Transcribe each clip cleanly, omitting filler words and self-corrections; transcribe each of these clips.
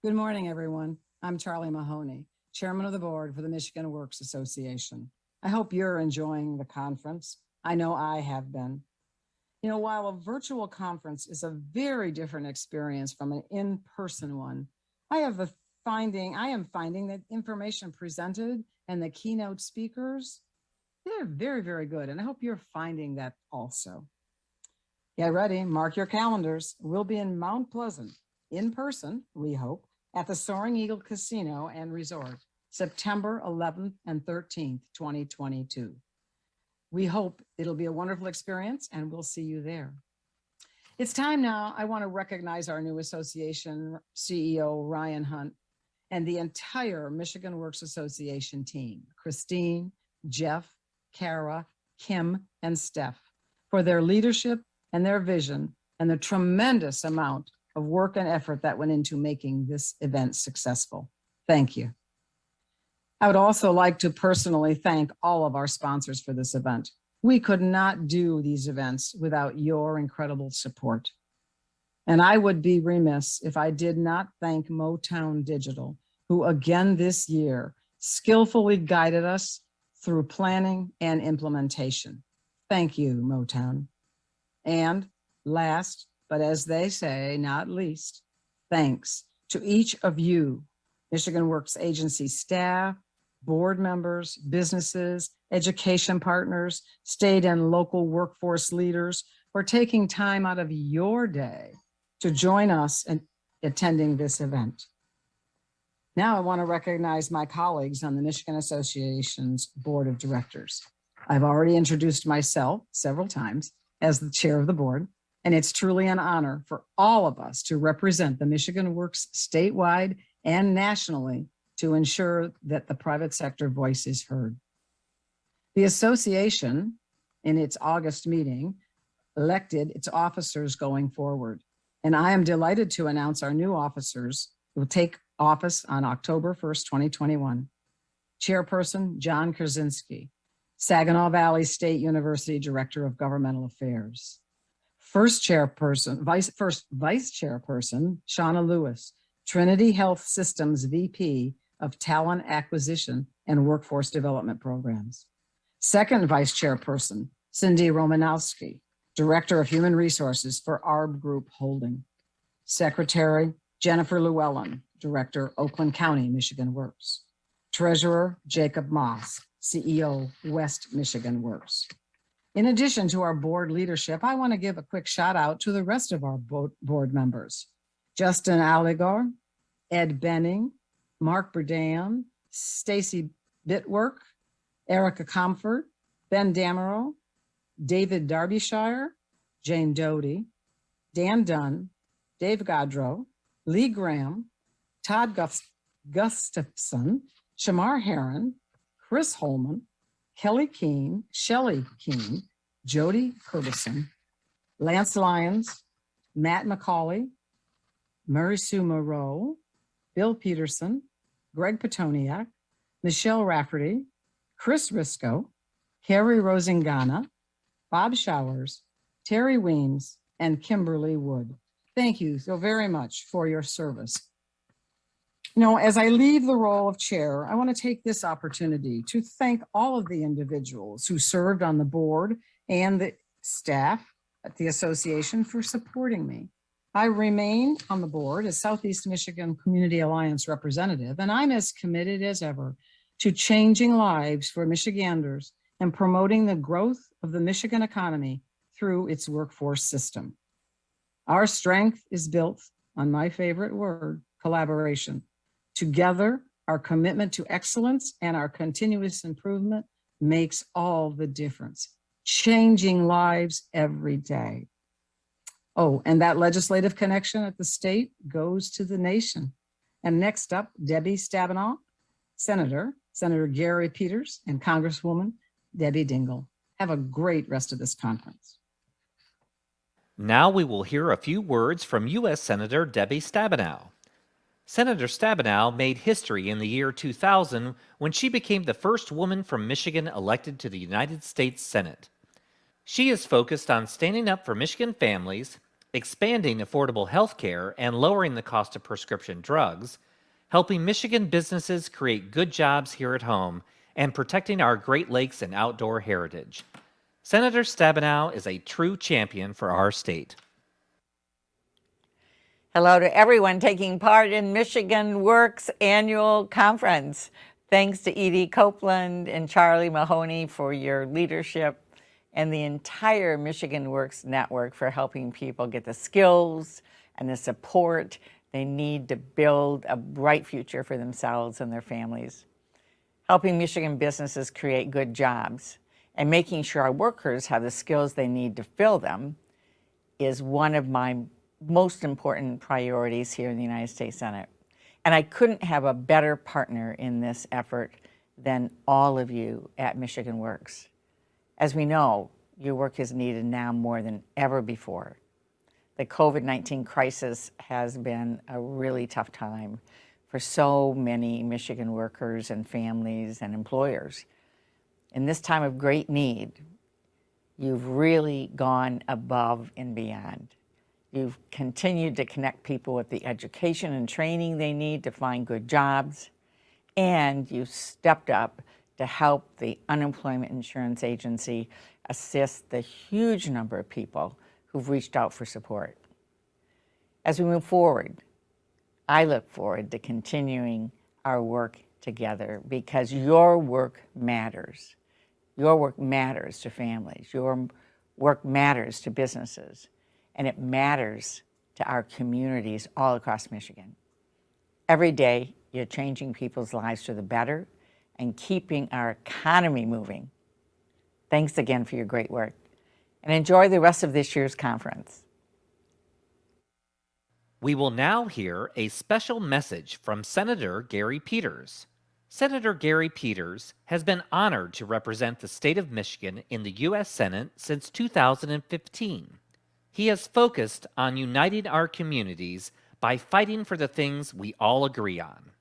Good morning, everyone. I'm Charlie Mahoney, Chairman of the Board for the Michigan Works Association. I hope you're enjoying the conference. I know I have been. You know, while a virtual conference is a very different experience from an in-person one, I am finding that information presented and the keynote speakers, they're very, very good. And I hope you're finding that also. Get ready, mark your calendars. We'll be in Mount Pleasant in person, we hope, at the Soaring Eagle Casino and Resort, September 11th and 13th, 2022. We hope it'll be a wonderful experience and we'll see you there. It's time now. I want to recognize our new association CEO, Ryan Hunt, and the entire Michigan Works Association team, Christine, Jeff, Kara, Kim, and Steph, for their leadership and their vision and the tremendous amount of work and effort that went into making this event successful. Thank you. I would also like to personally thank all of our sponsors for this event. We could not do these events without your incredible support. And I would be remiss if I did not thank Motown Digital, who again this year skillfully guided us through planning and implementation. Thank you, Motown. And last, but as they say, not least, thanks to each of you, Michigan Works Agency staff, board members, businesses, education partners, state and local workforce leaders for taking time out of your day to join us in attending this event. Now I want to recognize my colleagues on the Michigan Association's Board of Directors. I've already introduced myself several times as the chair of the board, and it's truly an honor for all of us to represent the Michigan Works statewide and nationally to ensure that the private sector voice is heard. The association, in its August meeting, elected its officers going forward. And I am delighted to announce our new officers who will take office on October 1st, 2021. Chairperson, John Krasinski, Saginaw Valley State University Director of Governmental Affairs. Vice chairperson, Shauna Lewis, Trinity Health Systems VP of Talent Acquisition and Workforce Development Programs. Second vice chairperson, Cindy Romanowski, Director of Human Resources for ARB Group Holding. Secretary, Jennifer Llewellyn, Director, Oakland County, Michigan Works. Treasurer, Jacob Moss, CEO, West Michigan Works. In addition to our board leadership, I want to give a quick shout out to the rest of our board members. Justin Alligar, Ed Benning, Mark Burdan, Stacy Bitwork, Erica Comfort, Ben Damerow, David Darbyshire, Jane Doty, Dan Dunn, Dave Godrow, Lee Graham, Todd Gustafson, Shamar Heron, Chris Holman, Kelly Keene, Shelley Keene, Jody Curtison, Lance Lyons, Matt McCauley, Murray Sue Moreau, Bill Peterson, Greg Petoniak, Michelle Rafferty, Chris Risco, Carrie Rosingana, Bob Showers, Terri Weems, and Kimberly Wood. Thank you so very much for your service. You know, as I leave the role of chair, I want to take this opportunity to thank all of the individuals who served on the board and the staff at the association for supporting me. I remain on the board as Southeast Michigan Community Alliance representative, and I'm as committed as ever to changing lives for Michiganders and promoting the growth of the Michigan economy through its workforce system. Our strength is built on my favorite word, collaboration. Together, our commitment to excellence and our continuous improvement makes all the difference, changing lives every day. Oh, and that legislative connection at the state goes to the nation. And next up, Debbie Stabenow, Senator Gary Peters, and Congresswoman Debbie Dingle. Have a great rest of this conference. Now we will hear a few words from U.S. Senator Debbie Stabenow. Senator Stabenow made history in the year 2000 when she became the first woman from Michigan elected to the United States Senate. She is focused on standing up for Michigan families, expanding affordable health care and lowering the cost of prescription drugs, helping Michigan businesses create good jobs here at home, and protecting our Great Lakes and outdoor heritage. Senator Stabenow is a true champion for our state. Hello to everyone taking part in Michigan Works annual conference. Thanks to Edie Copeland and Charlie Mahoney for your leadership and the entire Michigan Works network for helping people get the skills and the support they need to build a bright future for themselves and their families. Helping Michigan businesses create good jobs and making sure our workers have the skills they need to fill them is one of my most important priorities here in the United States Senate. And I couldn't have a better partner in this effort than all of you at Michigan Works. As we know, your work is needed now more than ever before. The COVID-19 crisis has been a really tough time for so many Michigan workers and families and employers. In this time of great need, you've really gone above and beyond. You've continued to connect people with the education and training they need to find good jobs, and you've stepped up to help the Unemployment Insurance Agency assist the huge number of people who've reached out for support. As we move forward, I look forward to continuing our work together because your work matters. Your work matters to families. Your work matters to businesses. And it matters to our communities all across Michigan. Every day, you're changing people's lives for the better and keeping our economy moving. Thanks again for your great work, and enjoy the rest of this year's conference. We will now hear a special message from Senator Gary Peters. Senator Gary Peters has been honored to represent the state of Michigan in the U.S. Senate since 2015. He has focused on uniting our communities by fighting for the things we all agree on: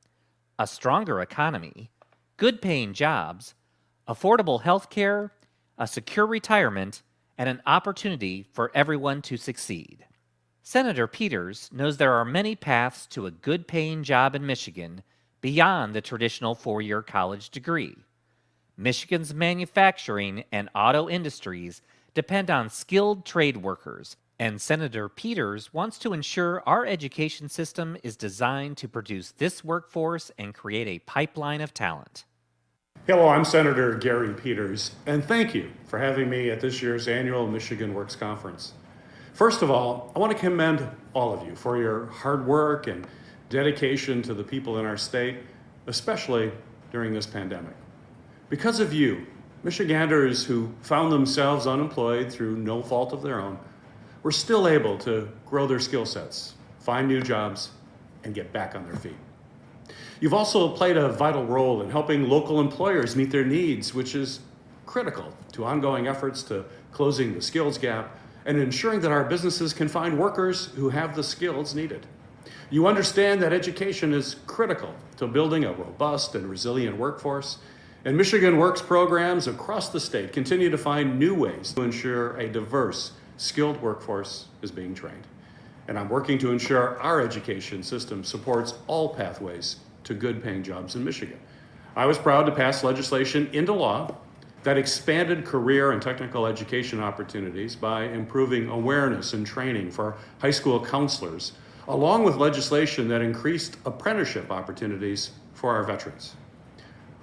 a stronger economy, good-paying jobs, affordable health care, a secure retirement, and an opportunity for everyone to succeed. Senator Peters knows there are many paths to a good-paying job in Michigan beyond the traditional four-year college degree. Michigan's manufacturing and auto industries depend on skilled trade workers, and Senator Peters wants to ensure our education system is designed to produce this workforce and create a pipeline of talent. Hello, I'm Senator Gary Peters, and thank you for having me at this year's annual Michigan Works Conference. First of all, I want to commend all of you for your hard work and dedication to the people in our state, especially during this pandemic. Because of you, Michiganders who found themselves unemployed through no fault of their own were still able to grow their skill sets, find new jobs, and get back on their feet. You've also played a vital role in helping local employers meet their needs, which is critical to ongoing efforts to closing the skills gap and ensuring that our businesses can find workers who have the skills needed. You understand that education is critical to building a robust and resilient workforce, and Michigan Works programs across the state continue to find new ways to ensure a diverse, skilled workforce is being trained. And I'm working to ensure our education system supports all pathways to good-paying jobs in Michigan. I was proud to pass legislation into law that expanded career and technical education opportunities by improving awareness and training for high school counselors, along with legislation that increased apprenticeship opportunities for our veterans.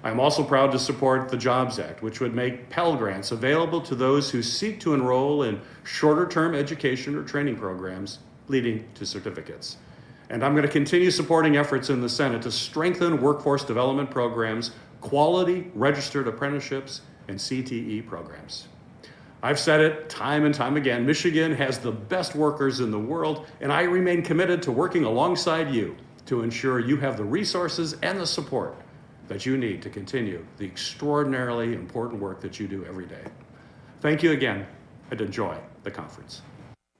I'm also proud to support the Jobs Act, which would make Pell Grants available to those who seek to enroll in shorter-term education or training programs leading to certificates. And I'm going to continue supporting efforts in the Senate to strengthen workforce development programs, quality registered apprenticeships, and CTE programs. I've said it time and time again, Michigan has the best workers in the world, and I remain committed to working alongside you to ensure you have the resources and the support that you need to continue the extraordinarily important work that you do every day. Thank you again, and enjoy the conference.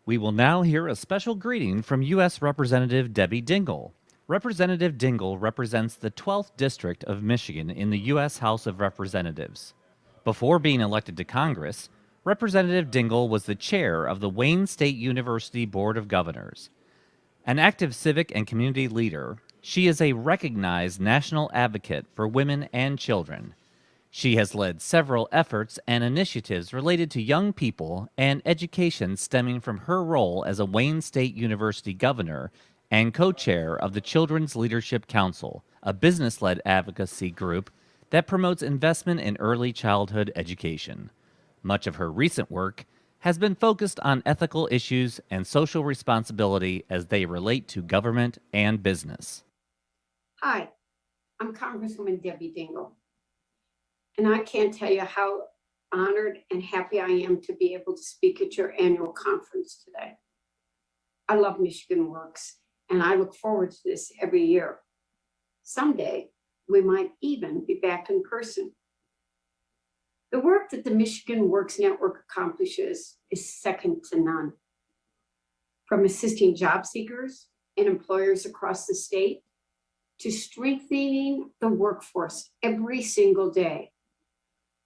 We will now hear a special greeting from U.S. Representative Debbie Dingle. Representative Dingle represents the 12th District of Michigan in the U.S. House of Representatives. Before being elected to Congress, Representative Dingle was the chair of the Wayne State University Board of Governors. An active civic and community leader, she is a recognized national advocate for women and children. She has led several efforts and initiatives related to young people and education stemming from her role as a Wayne State University governor and co-chair of the Children's Leadership Council, a business-led advocacy group that promotes investment in early childhood education. Much of her recent work has been focused on ethical issues and social responsibility as they relate to government and business. Hi, I'm Congresswoman Debbie Dingle, and I can't tell you how honored and happy I am to be able to speak at your annual conference today. I love Michigan Works, and I look forward to this every year. Someday, we might even be back in person. The work that the Michigan Works Network accomplishes is second to none. From assisting job seekers and employers across the state to strengthening the workforce every single day,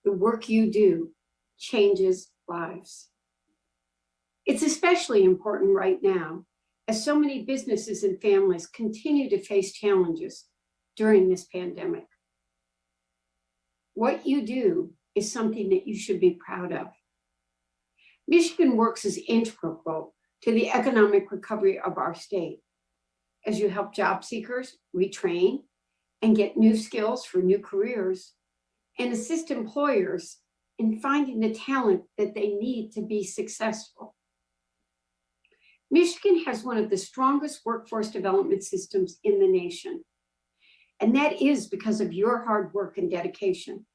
the work you do changes lives. It's especially important right now as so many businesses and families continue to face challenges during this pandemic. What you do is something that you should be proud of. Michigan Works is integral to the economic recovery of our state as you help job seekers retrain and get new skills for new careers and assist employers in finding the talent that they need to be successful. Michigan has one of the strongest workforce development systems in the nation, and that is because of your hard work and dedication.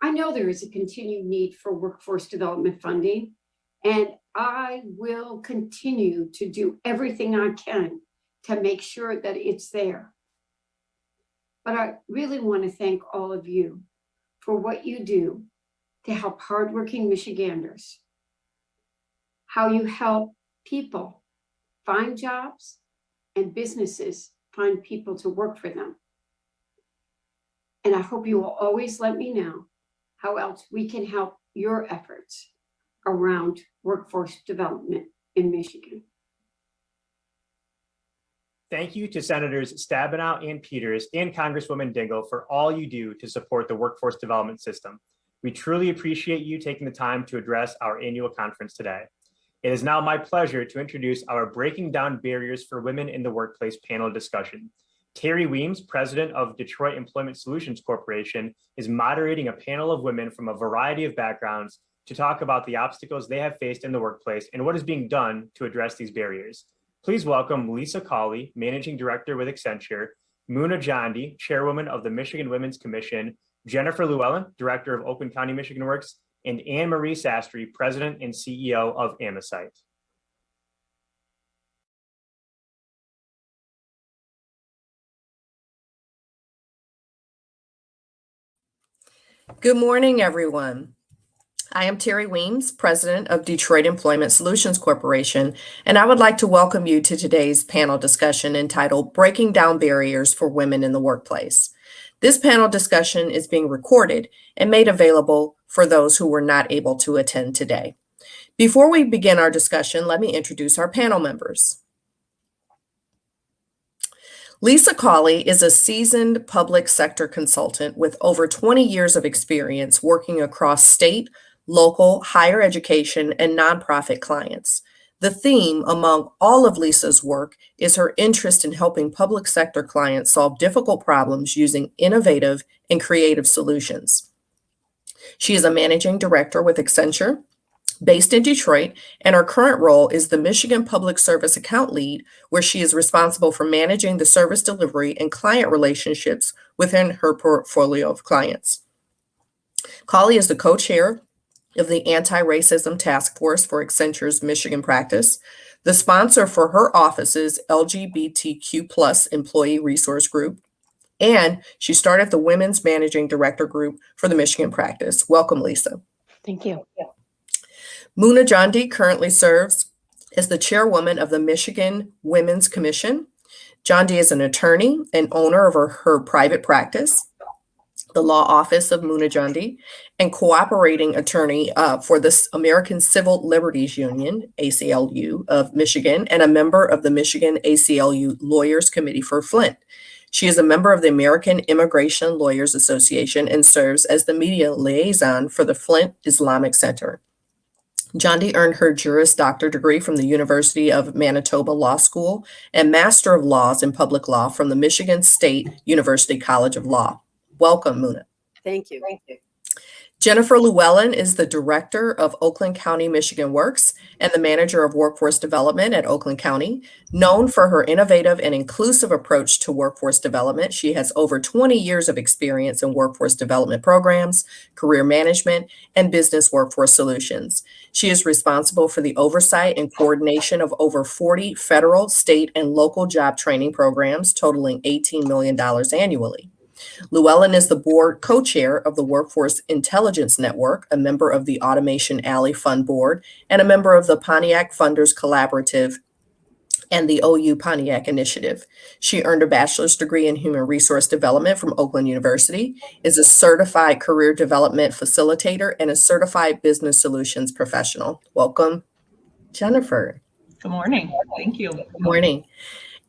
I know there is a continued need for workforce development funding, and I will continue to do everything I can to make sure that it's there. But I really want to thank all of you for what you do to help hardworking Michiganders, how you help people find jobs and businesses find people to work for them. And I hope you will always let me know how else we can help your efforts around workforce development in Michigan. Thank you to Senators Stabenow and Peters and Congresswoman Dingle for all you do to support the workforce development system. We truly appreciate you taking the time to address our annual conference today. It is now my pleasure to introduce our Breaking Down Barriers for Women in the Workplace panel discussion. Terri Weems, president of Detroit Employment Solutions Corporation, is moderating a panel of women from a variety of backgrounds to talk about the obstacles they have faced in the workplace and what is being done to address these barriers. Please welcome Lisa Cawley, Managing Director with Accenture, Muna Jondy, Chairwoman of the Michigan Women's Commission, Jennifer Llewellyn, Director of Oakland County Michigan Works, and Marie Sastry, President and CEO of Amicite. Good morning, everyone. I am Terri Weems, President of Detroit Employment Solutions Corporation, and I would like to welcome you to today's panel discussion entitled Breaking Down Barriers for Women in the Workplace. This panel discussion is being recorded and made available for those who were not able to attend today. Before we begin our discussion, let me introduce our panel members. Lisa Cawley is a seasoned public sector consultant with over 20 years of experience working across state, local, higher education, and nonprofit clients. The theme among all of Lisa's work is her interest in helping public sector clients solve difficult problems using innovative and creative solutions. She is a managing director with Accenture, based in Detroit, and her current role is the Michigan Public Service Account Lead, where she is responsible for managing the service delivery and client relationships within her portfolio of clients. Cawley is the co-chair of the Anti-Racism Task Force for Accenture's Michigan practice, the sponsor for her office's LGBTQ+ Employee Resource Group, and she started the Women's Managing Director Group for the Michigan practice. Welcome, Lisa. Thank you. Muna Jondy currently serves as the chairwoman of the Michigan Women's Commission. Jondy is an attorney and owner of her private practice. the law office of Muna Jondy, and cooperating attorney for the American Civil Liberties Union, ACLU, of Michigan, and a member of the Michigan ACLU Lawyers Committee for Flint. She is a member of the American Immigration Lawyers Association and serves as the media liaison for the Flint Islamic Center. Jondy earned her Juris Doctor degree from the University of Manitoba Law School and Master of Laws in Public Law from the Michigan State University College of Law. Welcome, Muna. Thank you. Jennifer Llewellyn is the director of Oakland County Michigan Works and the manager of workforce development at Oakland County. Known for her innovative and inclusive approach to workforce development, she has over 20 years of experience in workforce development programs, career management, and business workforce solutions. She is responsible for the oversight and coordination of over 40 federal, state, and local job training programs totaling $18 million annually. Llewellyn is the board co-chair of the Workforce Intelligence Network, a member of the Automation Alley Fund Board, and a member of the Pontiac Funders Collaborative and the OU Pontiac Initiative. She earned a bachelor's degree in human resource development from Oakland University, is a certified career development facilitator, and a certified business solutions professional. Welcome, Jennifer. Good morning. Thank you. Good morning.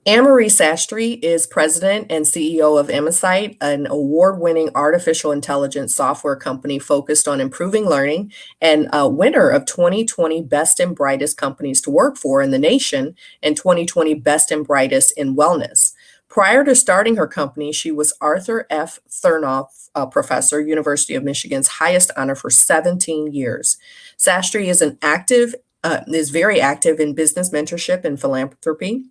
Marie Sastry is president and CEO of Amicite, an award-winning artificial intelligence software company focused on improving learning and a winner of 2020 Best and Brightest Companies to Work For in the nation and 2020 Best and Brightest in Wellness. Prior to starting her company, she was Arthur F. Thurnoff Professor, University of Michigan's highest honor for 17 years. Sastry is very active in business mentorship and philanthropy,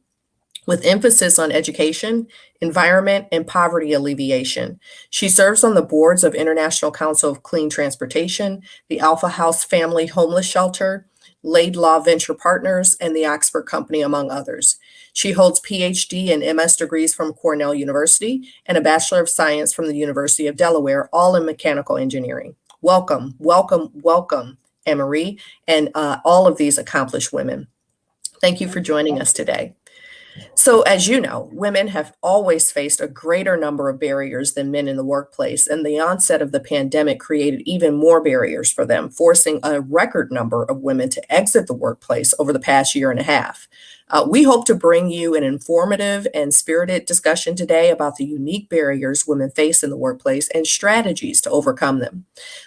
with emphasis on education, environment, and poverty alleviation. She serves on the boards of International Council of Clean Transportation, the Alpha House Family Homeless Shelter, Laidlaw Venture Partners, and the Oxford Company, among others. She holds PhD and MS degrees from Cornell University and a Bachelor of Science from the University of Delaware, all in mechanical engineering. Welcome, welcome, welcome, Marie, and all of these accomplished women. Thank you for joining us today. So, as you know, women have always faced a greater number of barriers than men in the workplace, and the onset of the pandemic created even more barriers for them, forcing a record number of women to exit the workplace over the past year and a half. We hope to bring you an informative and spirited discussion today about the unique barriers women face in the workplace and strategies to overcome them.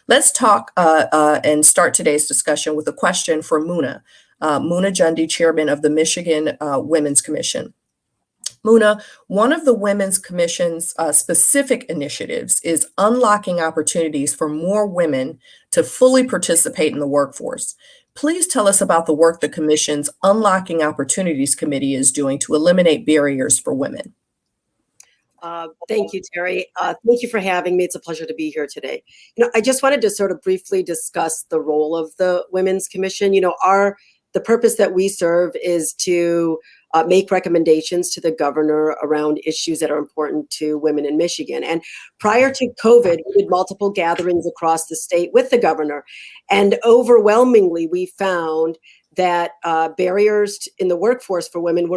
Let's talk and start today's discussion with a question for Muna. Muna Jondy, chairman of the Michigan Women's Commission. Muna, one of the Women's Commission's specific initiatives is unlocking opportunities for more women to fully participate in the workforce. Please tell us about the work the Commission's Unlocking Opportunities Committee is doing to eliminate barriers for women. Thank you, Terri. Thank you for having me. It's a pleasure to be here today. I just wanted to sort of briefly discuss the role of the Women's Commission. The purpose that we serve is to make recommendations to the governor around issues that are important to women in Michigan. And prior to COVID, we did multiple gatherings across the state with the governor. And overwhelmingly, we found that barriers in the workforce for women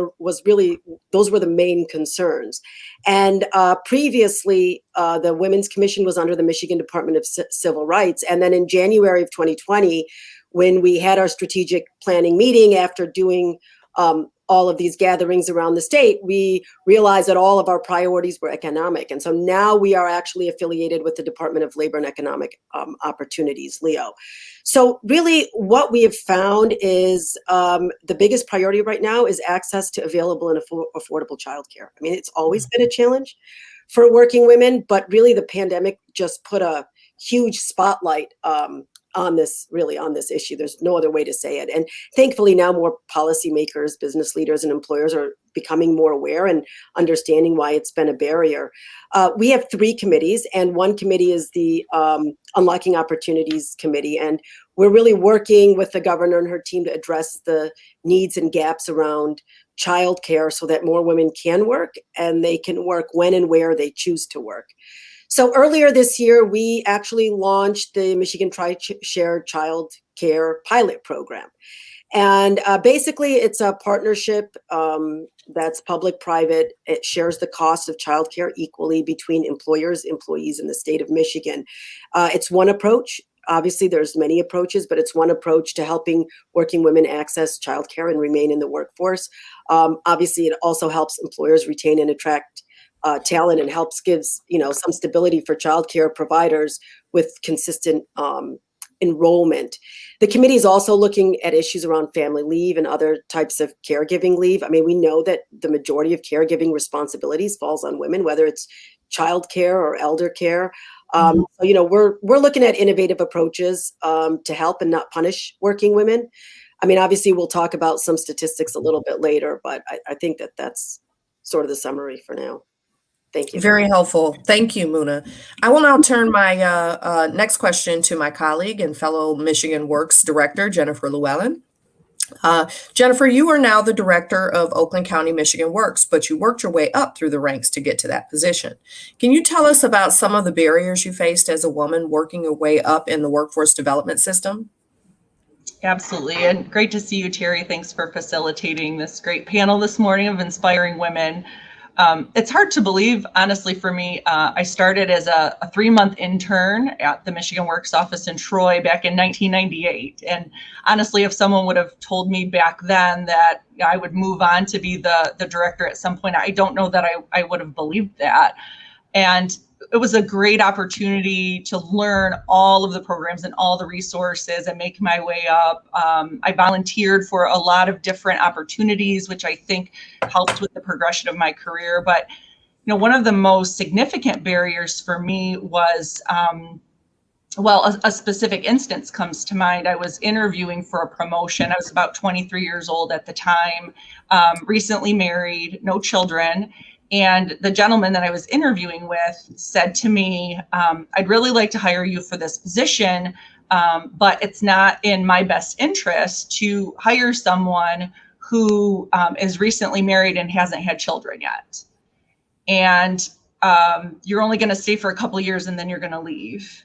those were the main concerns. And previously, the Women's Commission was under the Michigan Department of Civil Rights. And then in January of 2020, when we had our strategic planning meeting after doing all of these gatherings around the state, we realized that all of our priorities were economic. And so now we are actually affiliated with the Department of Labor and Economic Opportunities, LEO. So really what we have found is the biggest priority right now is access to available and affordable childcare. I mean, it's always been a challenge for working women, but really the pandemic just put a huge spotlight on this issue. There's no other way to say it. And thankfully now more policymakers, business leaders, and employers are becoming more aware and understanding why it's been a barrier. We have 3 committees, and one committee is the Unlocking Opportunities Committee. And we're really working with the governor and her team to address the needs and gaps around childcare so that more women can work and they can work when and where they choose to work. So earlier this year, we actually launched the Michigan Shared Child Care Pilot Program. And basically, it's a partnership that's public-private. It shares the cost of childcare equally between employers, employees in the state of Michigan. It's one approach. Obviously, there's many approaches, but it's one approach to helping working women access childcare and remain in the workforce. Obviously, it also helps employers retain and attract talent, and helps gives some stability for childcare providers with consistent enrollment. The committee is also looking at issues around family leave and other types of caregiving leave. I mean, we know that the majority of caregiving responsibilities falls on women, whether it's childcare or elder care. So, we're looking at innovative approaches to help and not punish working women. I mean, obviously, we'll talk about some statistics a little bit later, but I think that that's sort of the summary for now. Thank you. Very helpful. Thank you, Muna. I will now turn my next question to my colleague and fellow Michigan Works Director, Jennifer Llewellyn. Jennifer, you are now the director of Oakland County Michigan Works, but you worked your way up through the ranks to get to that position. Can you tell us about some of the barriers you faced as a woman working your way up in the workforce development system? Absolutely. And great to see you, Terri. Thanks for facilitating this great panel this morning of inspiring women. It's hard to believe, honestly, for me. I started as a 3-month intern at the Michigan Works office in Troy back in 1998. And honestly, if someone would have told me back then that I would move on to be the director at some point, I don't know that I would have believed that. And it was a great opportunity to learn all of the programs and all the resources and make my way up. I volunteered for a lot of different opportunities, which I think helped with the progression of my career. But, one of the most significant barriers for me was, a specific instance comes to mind. I was interviewing for a promotion. I was about 23 years old at the time, recently married, no children. And the gentleman that I was interviewing with said to me, I'd really like to hire you for this position, but it's not in my best interest to hire someone who is recently married and hasn't had children yet. And you're only going to stay for a couple of years and then you're going to leave.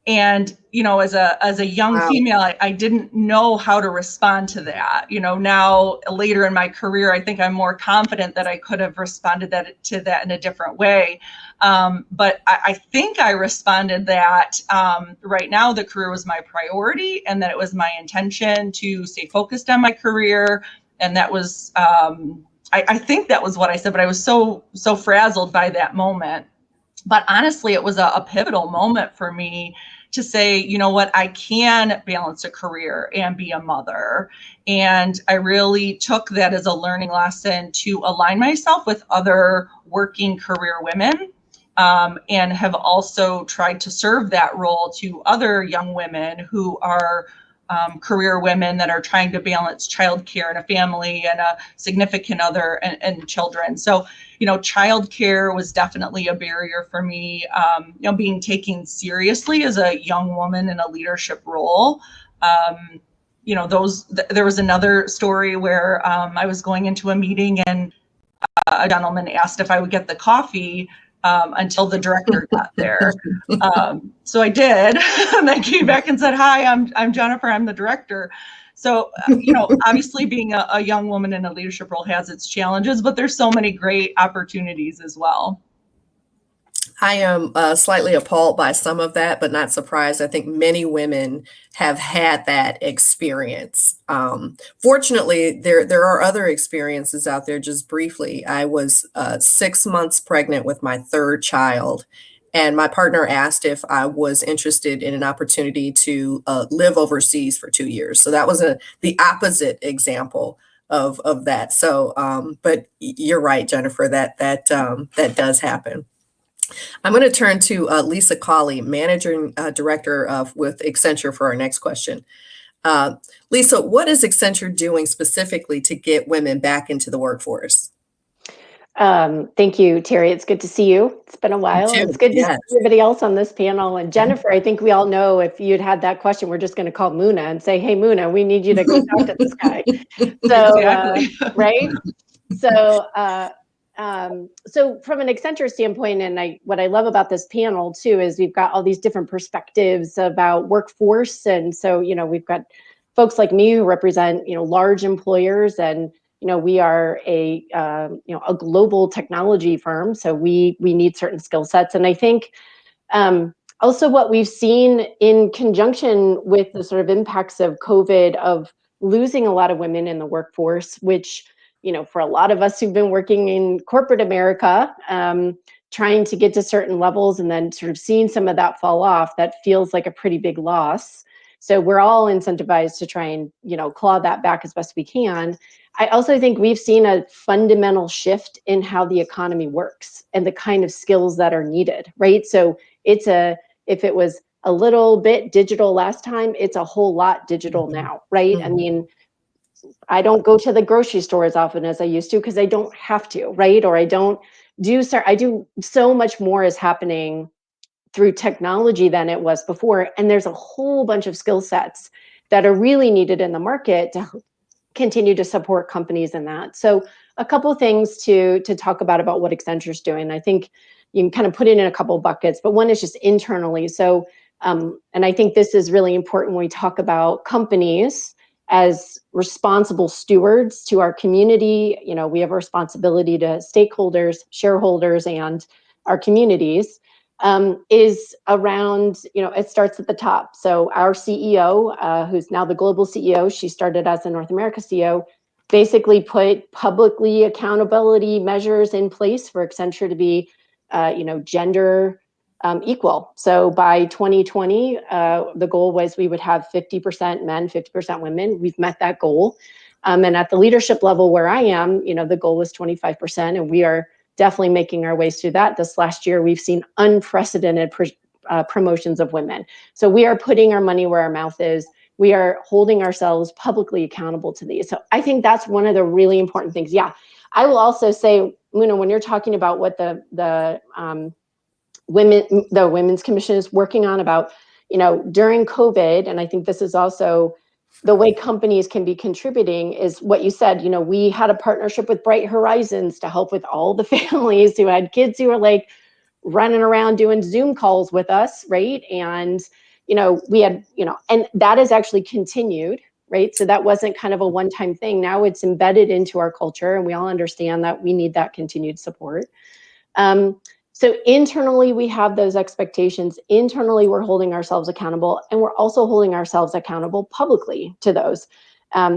And, as a young female, I didn't know how to respond to that. Now later in my career, I think I'm more confident that I could have responded to that in a different way. But I think I responded that right now the career was my priority and that it was my intention to stay focused on my career. And that was, I think that was what I said, but I was so frazzled by that moment. But honestly, it was a pivotal moment for me to say, you know what, I can balance a career and be a mother. And I really took that as a learning lesson to align myself with other working career women, and have also tried to serve that role to other young women who are career women that are trying to balance childcare and a family and a significant other and children. So, childcare was definitely a barrier for me, being taken seriously as a young woman in a leadership role. There was another story where I was going into a meeting and a gentleman asked if I would get the coffee until the director got there. So I did, and I came back and said, "Hi, I'm Jennifer. I'm the director." So, obviously being a young woman in a leadership role has its challenges, but there's so many great opportunities as well. I am slightly appalled by some of that, but not surprised. I think many women have had that experience. Fortunately, there are other experiences out there. Just briefly, I was 6 months pregnant with my third child, and my partner asked if I was interested in an opportunity to live overseas for 2 years. So that was the opposite example of that. So, but you're right, Jennifer, that does happen. I'm going to turn to Lisa Cawley, Managing Director with Accenture, for our next question. Lisa, what is Accenture doing specifically to get women back into the workforce? Thank you, Terri. It's good to see you. It's been a while. It's good to see everybody else on this panel. And Jennifer, I think we all know if you'd had that question, we're just going to call Muna and say, "Hey, Muna, we need you to go talk to this guy." So, Exactly. right? So from an Accenture standpoint, and what I love about this panel too is we've got all these different perspectives about workforce, and so we've got folks like me who represent large employers, and we are a global technology firm, so we need certain skill sets. And I think also what we've seen in conjunction with the sort of impacts of COVID, of losing a lot of women in the workforce, which, for a lot of us who've been working in corporate America, trying to get to certain levels and then sort of seeing some of that fall off, that feels like a pretty big loss. So we're all incentivized to try and, claw that back as best we can. I also think we've seen a fundamental shift in how the economy works and the kind of skills that are needed, right? So if it was a little bit digital last time, it's a whole lot digital now, right? I mean, I don't go to the grocery store as often as I used to because I don't have to, right? Or I do so much more is happening through technology than it was before. And there's a whole bunch of skill sets that are really needed in the market to continue to support companies in that. So a couple of things to talk about what Accenture's doing. I think you can kind of put it in a couple of buckets, but one is just internally. So, and I think this is really important when we talk about companies as responsible stewards to our community. We have a responsibility to stakeholders, shareholders, and our communities. Is around, it starts at the top. So our CEO, who's now the global CEO, she started as a North America CEO, basically put publicly accountability measures in place for Accenture to be, gender equal. So by 2020, the goal was we would have 50% men, 50% women. We've met that goal. And at the leadership level where I am, the goal was 25%, and we are definitely making our ways through that. This last year, we've seen unprecedented promotions of women. So we are putting our money where our mouth is. We are holding ourselves publicly accountable to these. So I think that's one of the really important things. Yeah, I will also say, Muna, when you're talking about what the Women's Commission is working on about, during COVID, and I think this is also the way companies can be contributing, is what you said. We had a partnership with Bright Horizons to help with all the families who had kids who were like running around doing Zoom calls with us, right? And, we had, and that has actually continued, right? So that wasn't kind of a one-time thing. Now it's embedded into our culture, and we all understand that we need that continued support. So internally, we have those expectations. Internally, we're holding ourselves accountable, and we're also holding ourselves accountable publicly to those.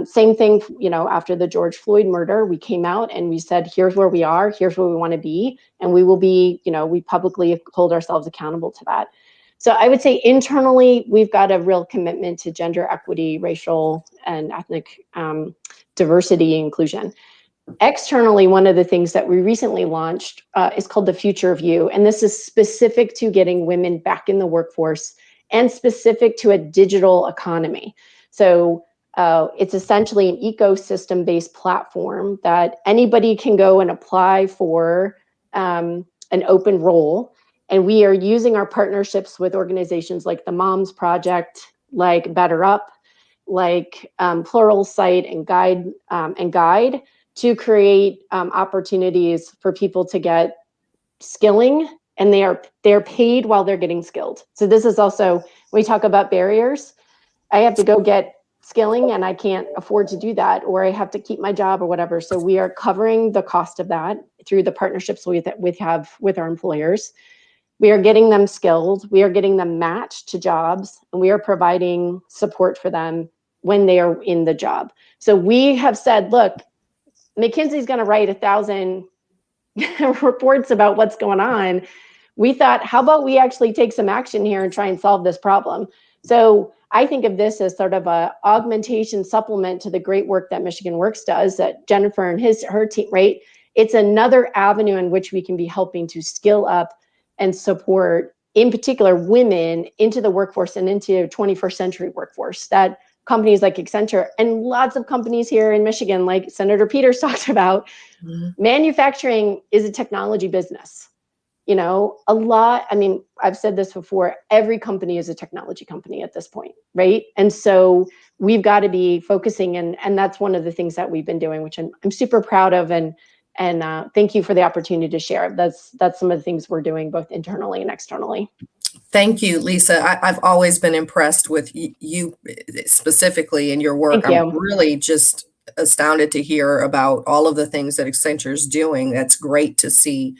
Same thing, after the George Floyd murder, we came out and we said, here's where we are, here's where we want to be, and we will be, we publicly hold ourselves accountable to that. So I would say internally, we've got a real commitment to gender equity, racial and ethnic diversity, inclusion. Externally, one of the things that we recently launched is called the Future of You. And this is specific to getting women back in the workforce and specific to a digital economy. So it's essentially an ecosystem-based platform that anybody can go and apply for an open role. And we are using our partnerships with organizations like the Moms Project, like Better Up, like Pluralsight and Guide, to create opportunities for people to get skilling, and they're paid while they're getting skilled. So this is also, when we talk about barriers, I have to go get skilling and I can't afford to do that, or I have to keep my job or whatever. So we are covering the cost of that through the partnerships we have with our employers. We are getting them skilled, we are getting them matched to jobs, and we are providing support for them when they are in the job. So we have said, look, McKinsey's going to write 1,000 reports about what's going on. We thought, how about we actually take some action here and try and solve this problem? So I think of this as sort of a augmentation supplement to the great work that Michigan Works does, that Jennifer and her team, right? It's another avenue in which we can be helping to skill up and support, in particular, women into the workforce and into 21st century workforce. That companies like Accenture and lots of companies here in Michigan, like Senator Peters talked about, manufacturing is a technology business. I've said this before, every company is a technology company at this point, right? And so we've got to be focusing, and that's one of the things that we've been doing, which I'm super proud of, and thank you for the opportunity to share. That's some of the things we're doing both internally and externally. Thank you, Lisa. I've always been impressed with you specifically in your work. Thank you. I'm really just astounded to hear about all of the things that Accenture is doing. That's great to see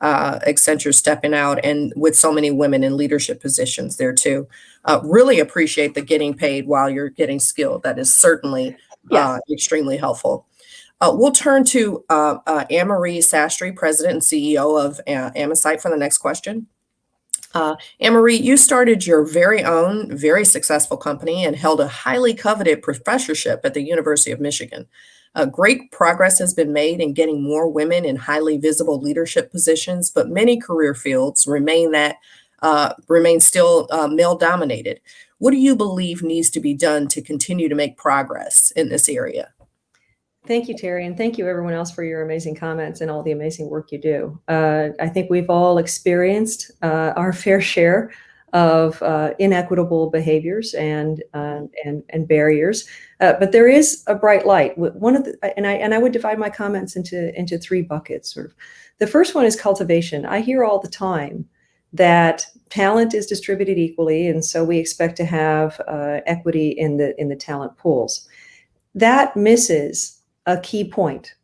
Accenture stepping out and with so many women in leadership positions there too. Really appreciate the getting paid while you're getting skilled. That is certainly extremely helpful. We'll turn to Marie Sastry, President and CEO of Amicite, for the next question. Marie, you started your very own, very successful company and held a highly coveted professorship at the University of Michigan. Great progress has been made in getting more women in highly visible leadership positions, but many career fields remain still male-dominated. What do you believe needs to be done to continue to make progress in this area? Thank you, Terri, and thank you everyone else for your amazing comments and all the amazing work you do. I think we've all experienced our fair share of inequitable behaviors and barriers, but there is a bright light. I would divide my comments into three buckets. Sort of, the first one is cultivation. I hear all the time that talent is distributed equally, and so we expect to have equity in the talent pools. That misses a key point,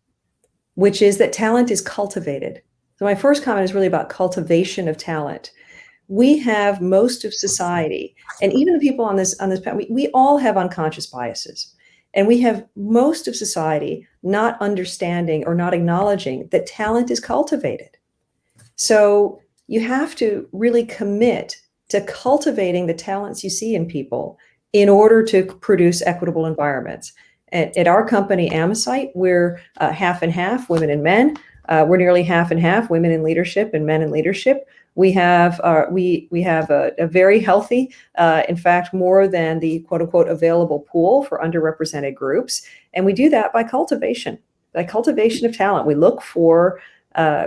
which is that talent is cultivated. So my first comment is really about cultivation of talent. We have most of society, and even the people on this panel, we all have unconscious biases. And we have most of society not understanding or not acknowledging that talent is cultivated. So you have to really commit to cultivating the talents you see in people in order to produce equitable environments. At our company, Amesite, we're half and half, women and men. We're nearly half and half, women in leadership and men in leadership. We have a very healthy, in fact, more than the quote unquote available pool for underrepresented groups. And we do that by cultivation of talent. We look for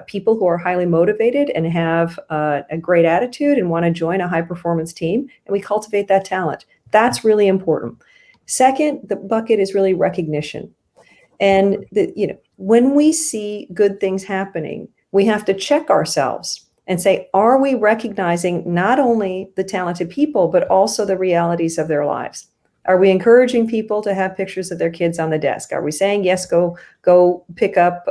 people who are highly motivated and have a great attitude and want to join a high performance team, and we cultivate that talent. That's really important. Second, the bucket is really recognition. And when we see good things happening, we have to check ourselves and say, are we recognizing not only the talented people, but also the realities of their lives? Are we encouraging people to have pictures of their kids on the desk? Are we saying, yes, go pick up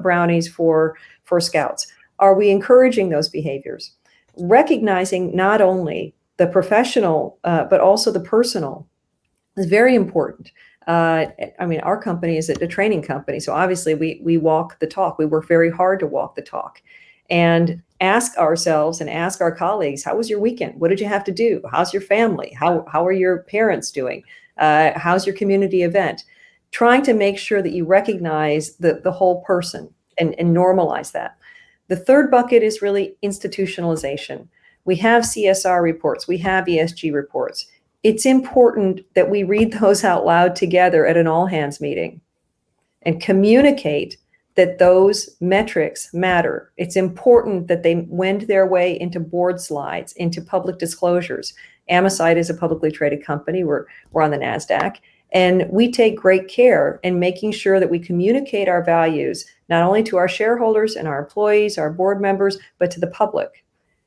brownies for scouts? Are we encouraging those behaviors? Recognizing not only the professional, but also the personal is very important. Our company is a training company, so obviously we walk the talk. We work very hard to walk the talk and ask ourselves and ask our colleagues, how was your weekend? What did you have to do? How's your family? How are your parents doing? How's your community event? Trying to make sure that you recognize the whole person and normalize that. The third bucket is really institutionalization. We have CSR reports. We have ESG reports. It's important that we read those out loud together at an all-hands meeting and communicate that those metrics matter. It's important that they wend their way into board slides, into public disclosures. Amicite is a publicly traded company. We're on the NASDAQ. And we take great care in making sure that we communicate our values, not only to our shareholders and our employees, our board members, but to the public.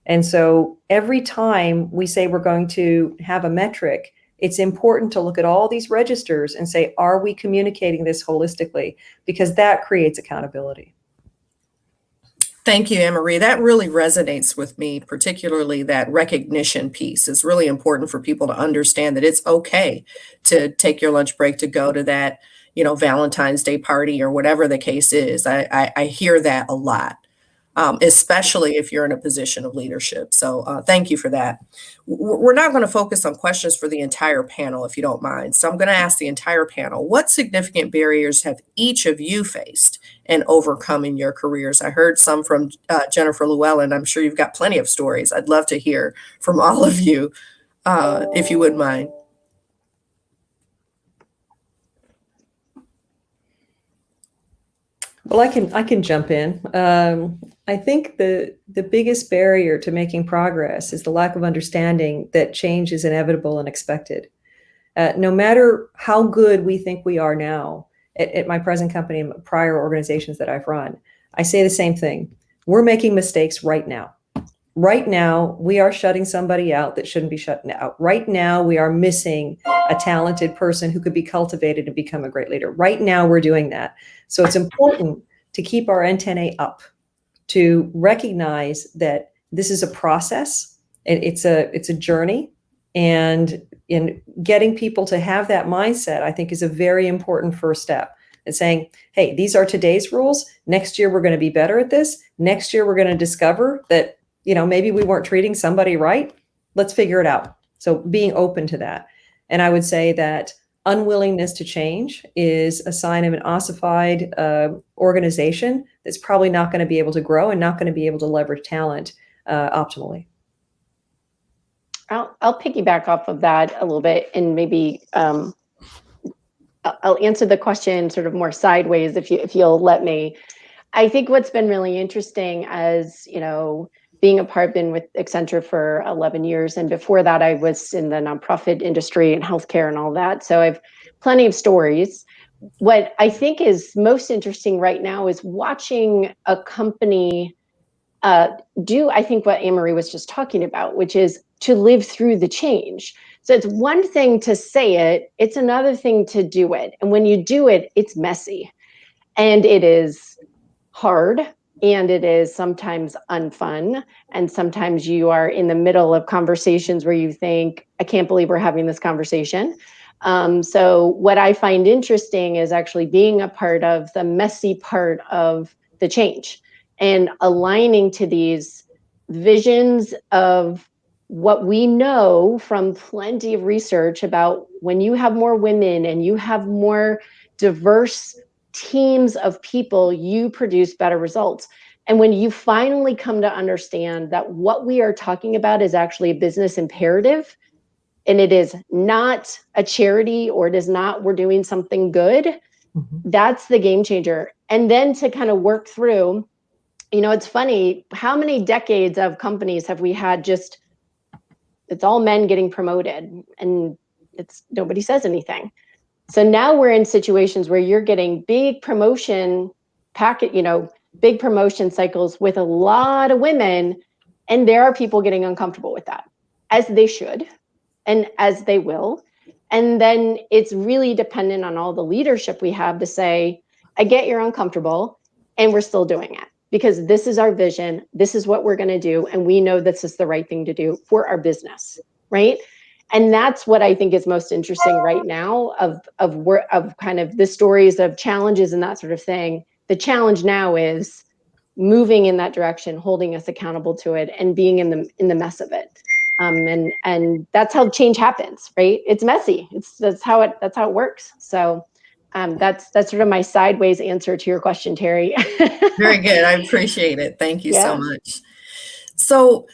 And so every time we say we're going to have a metric, it's important to look at all these registers and say, are we communicating this holistically? Because that creates accountability. Thank you, Anne-Marie. That really resonates with me, particularly that recognition piece is really important for people to understand that it's okay to take your lunch break to go to that, Valentine's Day party or whatever the case is. I hear that a lot. Especially if you're in a position of leadership. So thank you for that. We're not going to focus on questions for the entire panel, if you don't mind. So I'm going to ask the entire panel, what significant barriers have each of you faced and overcome in your careers? I heard some from Jennifer Llewellyn. I'm sure you've got plenty of stories. I'd love to hear from all of you, if you wouldn't mind. Well, I can jump in. I think the biggest barrier to making progress is the lack of understanding that change is inevitable and expected. No matter how good we think we are now at my present company and prior organizations that I've run, I say the same thing. We're making mistakes right now. Right now, we are shutting somebody out that shouldn't be shut out. Right now, we are missing a talented person who could be cultivated and become a great leader. Right now, we're doing that. So it's important to keep our antennae up, to recognize that this is a process. It's a journey, and in getting people to have that mindset, I think, is a very important first step. And saying, hey, these are today's rules. Next year, we're going to be better at this. Next year, we're going to discover that, maybe we weren't treating somebody right. Let's figure it out. So being open to that. And I would say that unwillingness to change is a sign of an ossified organization that's probably not going to be able to grow and not going to be able to leverage talent optimally. I'll piggyback off of that a little bit, and maybe I'll answer the question sort of more sideways if you'll let me. I think what's been really interesting, as being been with Accenture for 11 years, and before that I was in the nonprofit industry and healthcare and all that. So I've plenty of stories. What I think is most interesting right now is watching a company do, I think, what Anne-Marie was just talking about, which is to live through the change. So it's one thing to say it, it's another thing to do it. And when you do it, it's messy, and it is hard, and it is sometimes unfun. And sometimes you are in the middle of conversations where you think, I can't believe we're having this conversation. So what I find interesting is actually being a part of the messy part of the change and aligning to these visions of what we know from plenty of research about when you have more women and you have more diverse teams of people, you produce better results. And when you finally come to understand that what we are talking about is actually a business imperative, and it is not a charity, or it is not we're doing something good, that's the game changer. And then to kind of work through, it's funny, how many decades of companies have we had just, it's all men getting promoted and nobody says anything. So now we're in situations where you're getting big promotion big promotion cycles with a lot of women, and there are people getting uncomfortable with that, as they should and as they will. And then it's really dependent on all the leadership we have to say, I get you're uncomfortable, and we're still doing it because this is our vision, this is what we're going to do, and we know this is the right thing to do for our business, right? And that's what I think is most interesting right now of kind of the stories of challenges and that sort of thing. The challenge now is moving in that direction, holding us accountable to it, and being in the mess of it. And that's how change happens, right? It's messy. That's how it works. So that's sort of my sideways answer to your question, Terri. Very good. I appreciate it. Thank you so much. So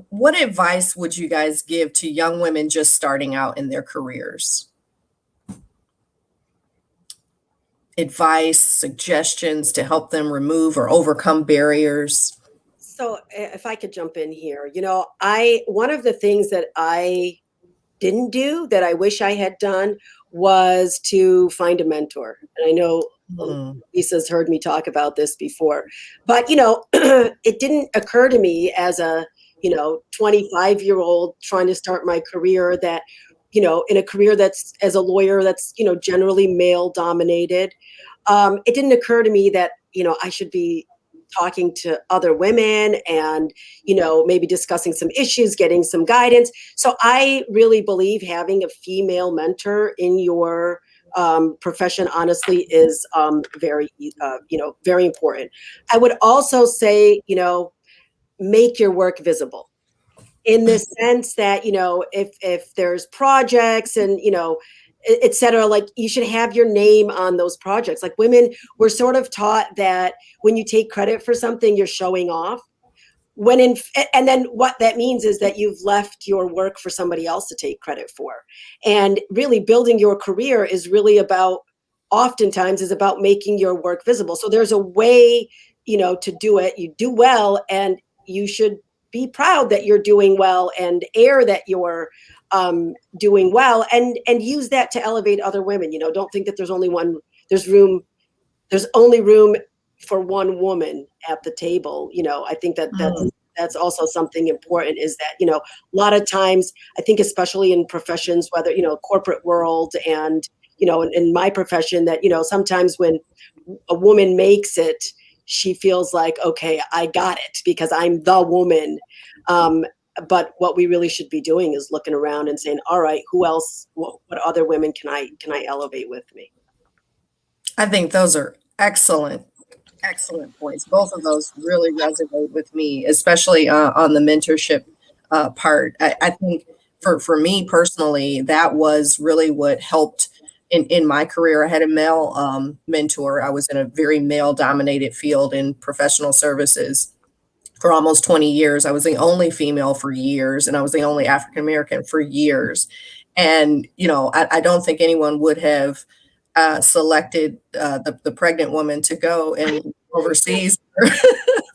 what advice would you guys give to young women just starting out in their careers? Advice, suggestions to help them remove or overcome barriers? So if I could jump in here, one of the things that I didn't do that I wish I had done was to find a mentor. And I know Lisa's heard me talk about this before, but it didn't occur to me as a 25-year-old trying to start my career that in a career that's, as a lawyer, that's generally male dominated. It didn't occur to me that I should be talking to other women and maybe discussing some issues, getting some guidance. So I really believe having a female mentor in your profession, honestly, is very very important. I would also say make your work visible, in the sense that if there's projects and et cetera, like you should have your name on those projects. Like women, we're sort of taught that when you take credit for something, you're showing off. And then what that means is that you've left your work for somebody else to take credit for. And really building your career is really oftentimes about making your work visible. So there's a way, to do it. You do well, and you should be proud that you're doing well and air that you're doing well, and use that to elevate other women. Don't think that there's only only room for one woman at the table. I think that's that's also something important, is that, a lot of times, I think especially in professions, whether, corporate world and, in my profession, that, sometimes when a woman makes it, she feels like, okay, I got it because I'm the woman. But what we really should be doing is looking around and saying, all right, who else, what other women can I elevate with me? I think those are excellent points. Both of those really resonate with me, especially on the mentorship part. I think for me personally, that was really what helped in my career. I had a male mentor. I was in a very male dominated field in professional services for almost 20 years. I was the only female for years, and I was the only African American for years. And, I don't think anyone would have selected the pregnant woman to go and overseas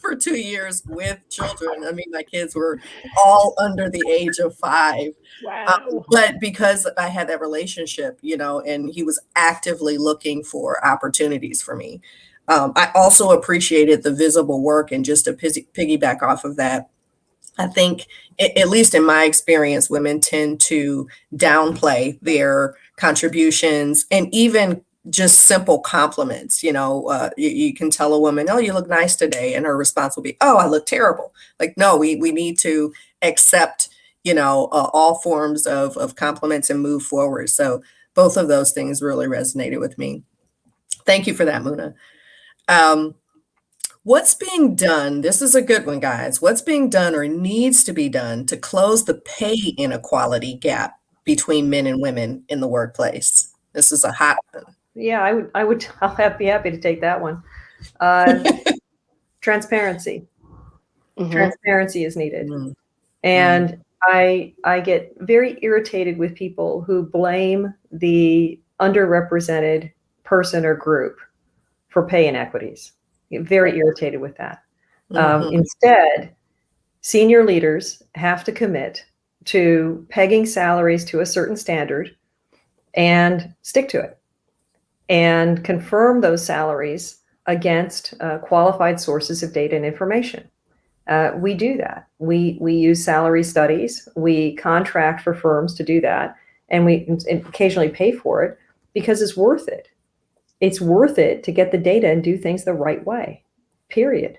for 2 years with children. I mean, my kids were all under the age of 5. Wow. But because I had that relationship, and he was actively looking for opportunities for me. I also appreciated the visible work, and just to piggyback off of that, I think, at least in my experience, women tend to downplay their contributions, and even just simple compliments. You can tell a woman, "Oh, you look nice today," and her response will be, "Oh, I look terrible." Like, no, we need to accept, all forms of compliments and move forward. So both of those things really resonated with me. Thank you for that, Muna. What's being done? This is a good one, guys. What's being done or needs to be done to close the pay inequality gap between men and women in the workplace? This is a hot one. Yeah, I'll be happy to take that one. Transparency. Mhm. Transparency is needed. Mm. And I get very irritated with people who blame the underrepresented person or group for pay inequities. Get very irritated with that. Instead, senior leaders have to commit to pegging salaries to a certain standard and stick to it, and confirm those salaries against qualified sources of data and information. We do that. We use salary studies. We contract for firms to do that, and we occasionally pay for it because it's worth it. It's worth it to get the data and do things the right way, period.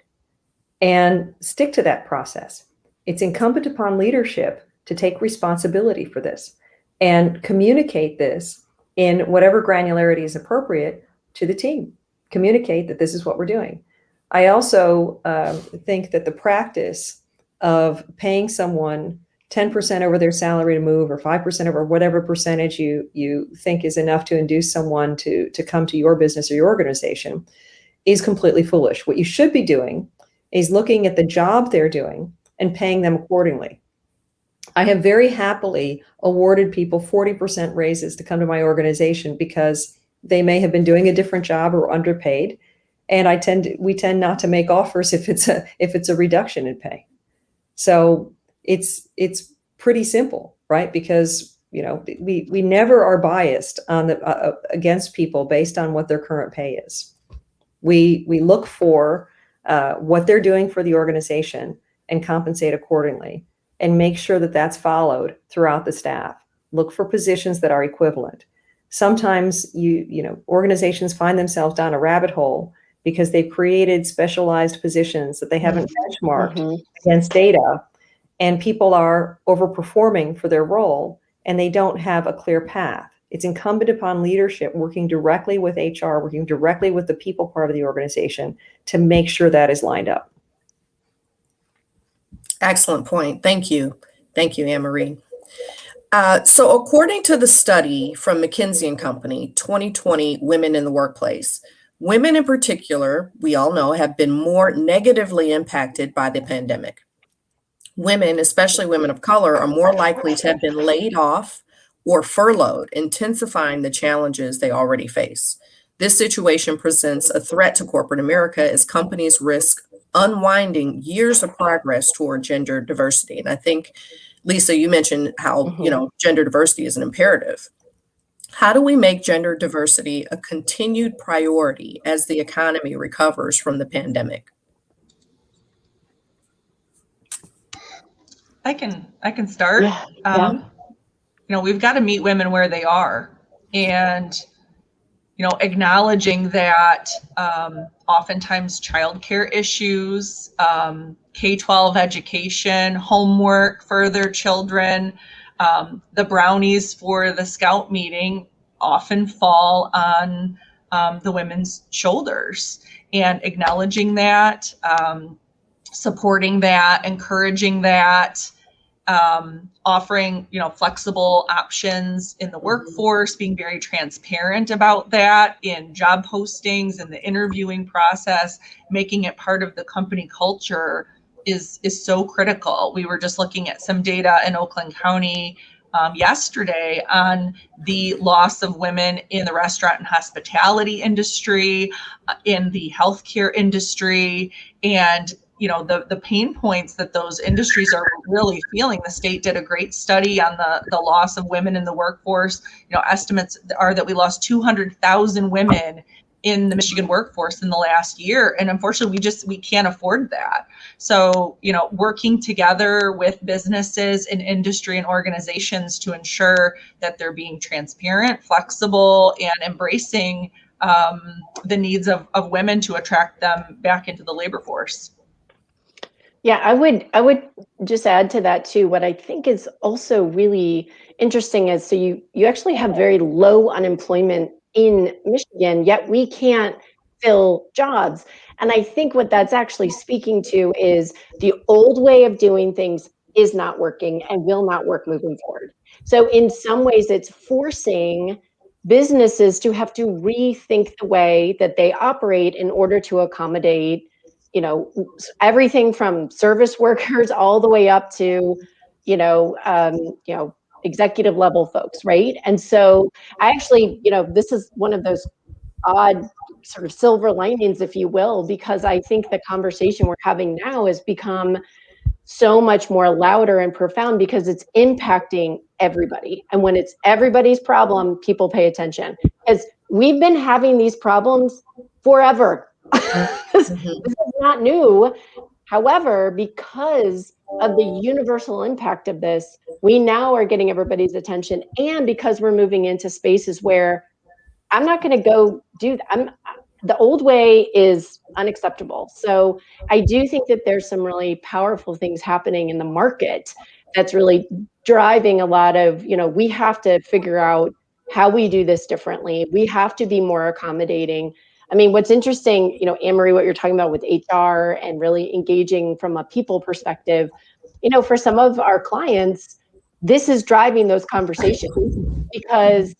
And stick to that process. It's incumbent upon leadership to take responsibility for this and communicate this in whatever granularity is appropriate to the team. Communicate that this is what we're doing. I also think that the practice of paying someone 10% over their salary to move, or 5% over whatever percentage you think is enough to induce someone to come to your business or your organization, is completely foolish. What you should be doing is looking at the job they're doing and paying them accordingly. I have very happily awarded people 40% raises to come to my organization because they may have been doing a different job or underpaid. And we tend not to make offers if it's a reduction in pay. So it's pretty simple, right? Because we never are biased on the against people based on what their current pay is. We look for what they're doing for the organization and compensate accordingly, and make sure that that's followed throughout the staff. Look for positions that are equivalent. Sometimes organizations find themselves down a rabbit hole because they've created specialized positions that they haven't benchmarked against data, and people are overperforming for their role and they don't have a clear path. It's incumbent upon leadership working directly with HR, working directly with the people part of the organization to make sure that is lined up. Excellent point. Thank you. Thank you, Anne-Marie. So according to the study from McKinsey & Company, 2020 Women in the Workplace, women in particular, we all know, have been more negatively impacted by the pandemic. Women, especially women of color, are more likely to have been laid off or furloughed, intensifying the challenges they already face. This situation presents a threat to corporate America as companies risk unwinding years of progress toward gender diversity. And I think, Lisa, you mentioned how, gender diversity is an imperative. How do we make gender diversity a continued priority as the economy recovers from the pandemic? I can start. Yeah. Yeah. We've got to meet women where they are, and acknowledging that oftentimes childcare issues, K-12 education, homework for their children, the brownies for the scout meeting often fall on the women's shoulders, and acknowledging that, supporting that, encouraging that, offering, flexible options in the workforce, being very transparent about that in job postings and the interviewing process, making it part of the company culture is so critical. We were just looking at some data in Oakland County yesterday on the loss of women in the restaurant and hospitality industry, in the healthcare industry, and the pain points that those industries are really feeling. The state did a great study on the loss of women in the workforce. Estimates are that we lost 200,000 women in the Michigan workforce in the last year. And unfortunately, we can't afford that. So, working together with businesses and industry and organizations to ensure that they're being transparent, flexible, and embracing the needs of women to attract them back into the labor force. Yeah, I would just add to that too. What I think is also really interesting is, so you actually have very low unemployment in Michigan, yet we can't fill jobs. And I think what that's actually speaking to is the old way of doing things is not working and will not work moving forward. So in some ways, it's forcing businesses to have to rethink the way that they operate in order to accommodate everything from service workers all the way up to executive level folks, right? And so I actually, this is one of those odd sort of silver linings, if you will, because I think the conversation we're having now has become so much more louder and profound because it's impacting everybody. And when it's everybody's problem, people pay attention, because we've been having these problems forever. This is not new. However, because of the universal impact of this, we now are getting everybody's attention. And because we're moving into spaces where I'm not going to go do that. The old way is unacceptable. So I do think that there's some really powerful things happening in the market that's really driving a lot of, we have to figure out how we do this differently. We have to be more accommodating. I mean, what's interesting, Anne-Marie, what you're talking about with HR and really engaging from a people perspective, for some of our clients, this is driving those conversations because,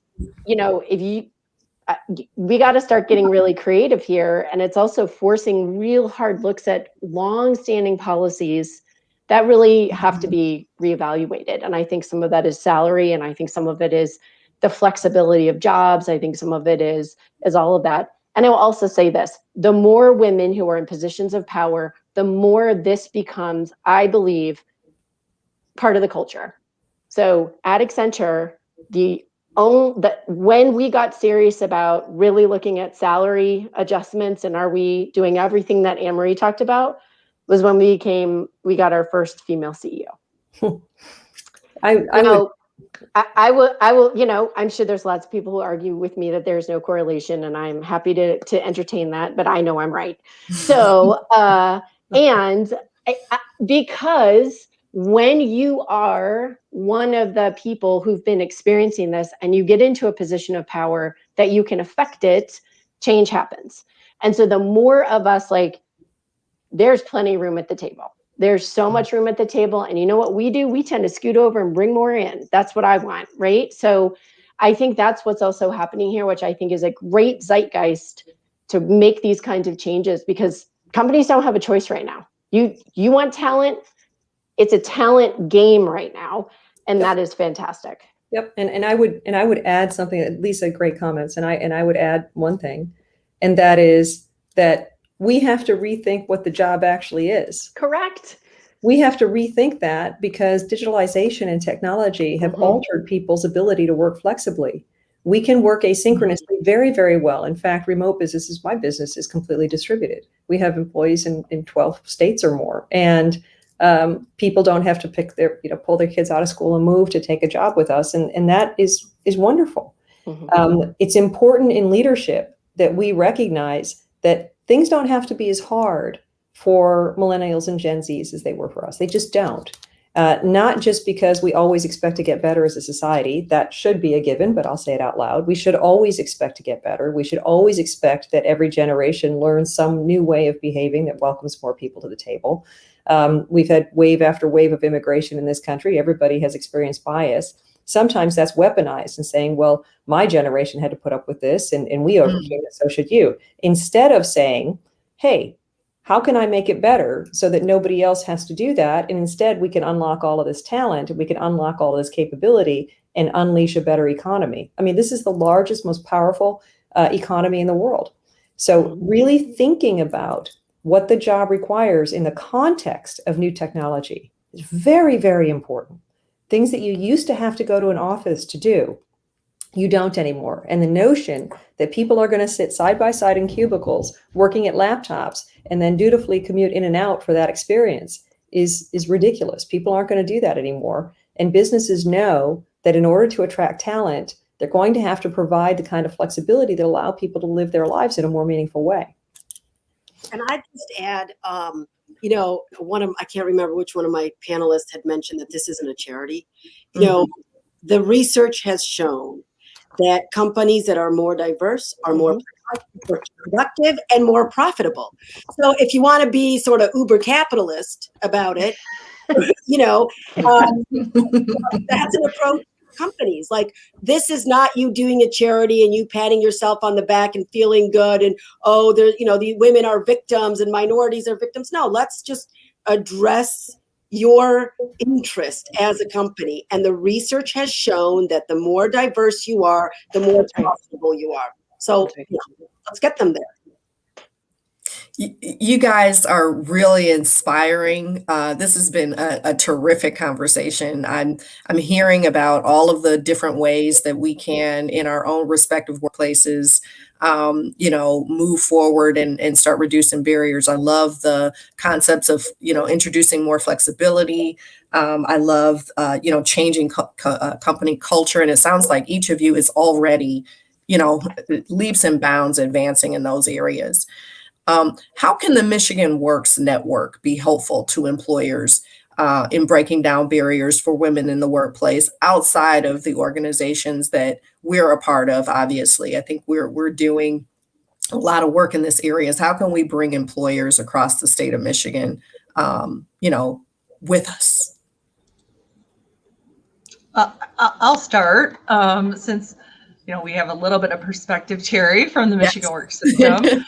we got to start getting really creative here. And it's also forcing real hard looks at long-standing policies that really have to be reevaluated. And I think some of that is salary, and I think some of it is the flexibility of jobs. I think some of it is all of that. And I will also say this, the more women who are in positions of power, the more this becomes, I believe, part of the culture. So at Accenture, when we got serious about really looking at salary adjustments and are we doing everything that Anne-Marie talked about, was when we got our first female CEO. I will, I'm sure there's lots of people who argue with me that there's no correlation, and I'm happy to entertain that, but I know I'm right. So, because when you are one of the people who've been experiencing this and you get into a position of power that you can affect it, change happens. And so the more of us, there's plenty of room at the table. There's so much room at the table. And you know what we do? We tend to scoot over and bring more in. That's what I want, right? So I think that's what's also happening here, which I think is a great zeitgeist to make these kinds of changes, because companies don't have a choice right now. You want talent? It's a talent game right now. And that is fantastic. Yep. And I would add something, Lisa, great comments. And I would add one thing, and that is that we have to rethink what the job actually is. Correct. We have to rethink that because digitalization and technology have altered people's ability to work flexibly. We can work asynchronously very, very well. In fact, remote businesses, my business is completely distributed. We have employees in 12 states or more. And People don't have to pull their kids out of school and move to take a job with us. And that is wonderful. It's important in leadership that we recognize that things don't have to be as hard for millennials and Gen Zs as they were for us. They just don't. Not just because we always expect to get better as a society. That should be a given, but I'll say it out loud. We should always expect to get better. We should always expect that every generation learns some new way of behaving that welcomes more people to the table. We've had wave after wave of immigration in this country. Everybody has experienced bias. Sometimes that's weaponized and saying, well, my generation had to put up with this and we overcame it, so should you. Instead of saying, hey, how can I make it better so that nobody else has to do that? And instead, we can unlock all of this talent, we can unlock all of this capability and unleash a better economy. I mean, this is the largest, most powerful economy in the world. So really thinking about what the job requires in the context of new technology is very, very important. Things that you used to have to go to an office to do, you don't anymore. And the notion that people are going to sit side by side in cubicles working at laptops and then dutifully commute in and out for that experience is ridiculous. People aren't going to do that anymore. And businesses know that in order to attract talent, they're going to have to provide the kind of flexibility that allow people to live their lives in a more meaningful way. And I'd just add, I can't remember which one of my panelists had mentioned that this isn't a charity. The research has shown that companies that are more diverse are more productive and more profitable. So if you want to be sort of uber capitalist about it, that's an approach. Companies like this is not you doing a charity and you patting yourself on the back and feeling good and the women are victims and minorities are victims. No, let's just address your interest as a company. And the research has shown that the more diverse you are, the more profitable you are. So let's get them there. You guys are really inspiring. This has been a terrific conversation. I'm hearing about all of the different ways that we can, in our own respective workplaces, move forward and start reducing barriers. I love the concepts of, introducing more flexibility. I love, changing company culture. And it sounds like each of you is already, leaps and bounds advancing in those areas. How can the Michigan Works Network be helpful to employers in breaking down barriers for women in the workplace outside of the organizations that we're a part of? Obviously, I think we're doing a lot of work in this area. How can we bring employers across the state of Michigan, with us? I'll start since we have a little bit of perspective, Terri, from the Michigan Works system.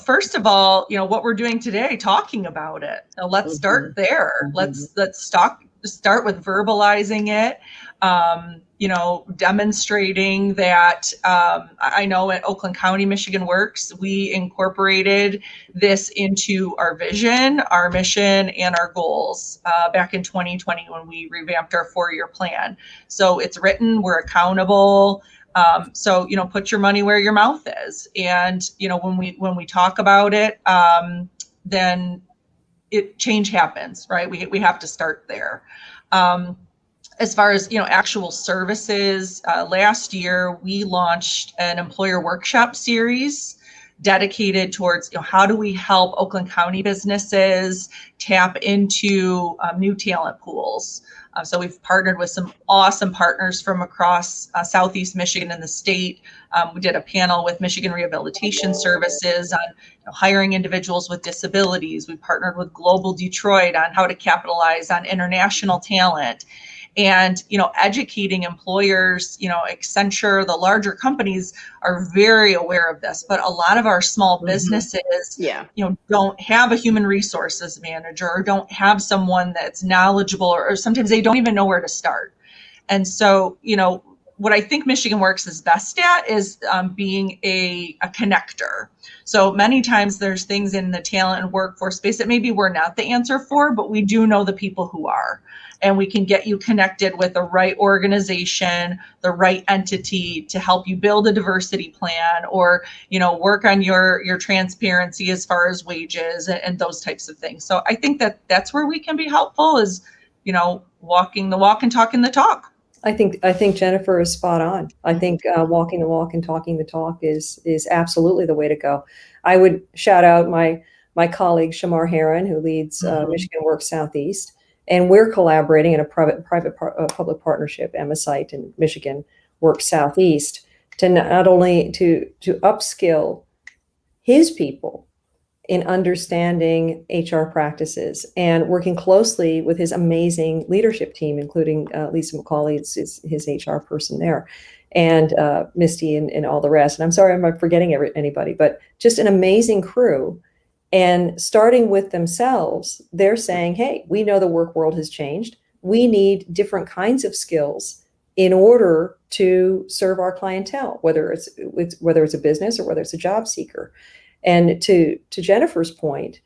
First of all, what we're doing today, talking about it. Now, let's start there. Let's start with verbalizing it. Demonstrating that. I know at Oakland County, Michigan Works, we incorporated this into our vision, our mission, and our goals back in 2020 when we revamped our 4-year plan. So it's written, we're accountable. So put your money where your mouth is. And, when we talk about it, then change happens, right? We have to start there. As far as, actual services, last year we launched an employer workshop series dedicated towards, how do we help Oakland County businesses tap into new talent pools? So we've partnered with some awesome partners from across Southeast Michigan and the state. We did a panel with Michigan Rehabilitation Services on hiring individuals with disabilities. We partnered with Global Detroit on how to capitalize on international talent. And, educating employers, Accenture, the larger companies are very aware of this, but a lot of our small businesses, don't have a human resources manager or don't have someone that's knowledgeable, or sometimes they don't even know where to start. And so, what I think Michigan Works is best at is being a connector. So many times there's things in the talent and workforce space that maybe we're not the answer for, but we do know the people who are. And we can get you connected with the right organization, the right entity to help you build a diversity plan, or, you know, work on your transparency as far as wages and those types of things. So I think that that's where we can be helpful, is, you know, walking the walk and talking the talk. I think Jennifer is spot on. I think walking the walk and talking the talk is absolutely the way to go. I would shout out my colleague Shamar Heron, who leads Michigan Works Southeast, and we're collaborating in a public partnership, Amicite and Michigan Works Southeast, to not only to upskill his people in understanding HR practices and working closely with his amazing leadership team, including Lisa McCauley, his HR person there, and Misty and all the rest. And I'm sorry I'm not forgetting anybody, but just an amazing crew. And starting with themselves, they're saying, hey, we know the work world has changed. We need different kinds of skills in order to serve our clientele, whether it's a business or whether it's a job seeker. And to Jennifer's point,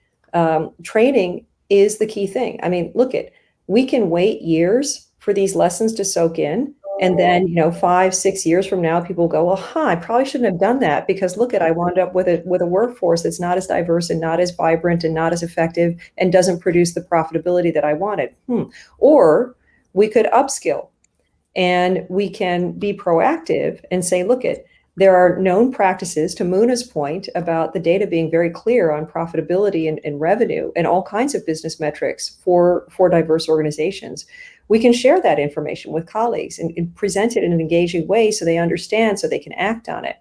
training is the key thing. I mean, we can wait years for these lessons to soak in. And then, 5-6 years from now, people go, well, I probably shouldn't have done that, because I wound up with a workforce that's not as diverse and not as vibrant and not as effective and doesn't produce the profitability that I wanted. Or we could upskill, and we can be proactive and say, there are known practices, to Muna's point about the data being very clear on profitability and revenue and all kinds of business metrics for diverse organizations. We can share that information with colleagues and present it in an engaging way so they understand, so they can act on it.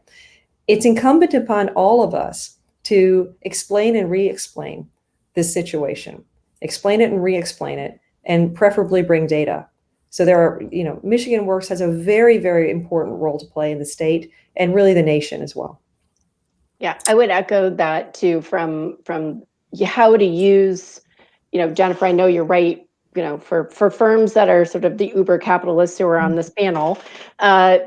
It's incumbent upon all of us to explain and re-explain this situation, explain it and re-explain it, and preferably bring data. So there are, Michigan Works has a very, very important role to play in the state and really the nation as well. Yeah, I would echo that too, from how to use, Jennifer, I know you're right, for firms that are sort of the uber capitalists who are on this panel,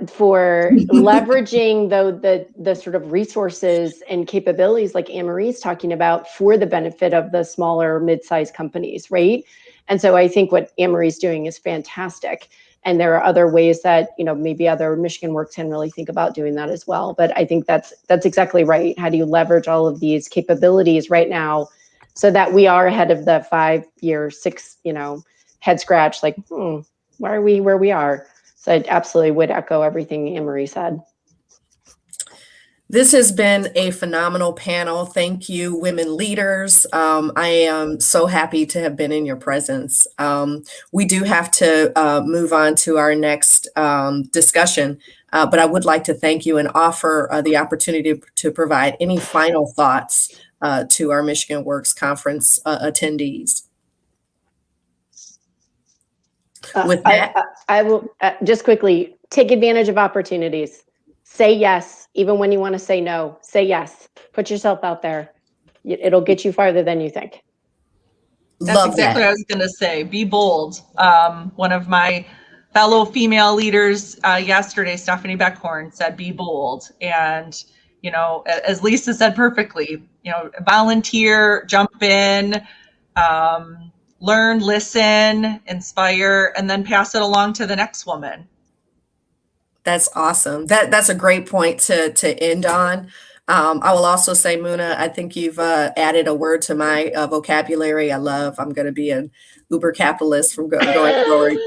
for leveraging the sort of resources and capabilities like Anne-Marie's talking about for the benefit of the smaller mid-sized companies, right? And so I think what Anne-Marie's doing is fantastic. And there are other ways that, maybe other Michigan Works can really think about doing that as well. But I think that's exactly right. How do you leverage all of these capabilities right now so that we are ahead of the 5-year, 6, head scratch, like, why are we where we are? So I absolutely would echo everything Anne-Marie said. This has been a phenomenal panel. Thank you, women leaders. I am so happy to have been in your presence. We do have to move on to our next discussion, but I would like to thank you and offer the opportunity to provide any final thoughts to our Michigan Works Conference attendees. With that, I will just quickly take advantage of opportunities. Say yes, even when you want to say no. Say yes. Put yourself out there. It'll get you farther than you think. That's exactly what I was going to say. Be bold. One of my fellow female leaders yesterday, Stephanie Beckhorn, said, be bold. And, as Lisa said perfectly, volunteer, jump in, learn, listen, inspire, and then pass it along to the next woman. That's awesome. That's a great point to end on. I will also say, Muna, I think you've added a word to my vocabulary. I'm going to be an uber capitalist from going forward.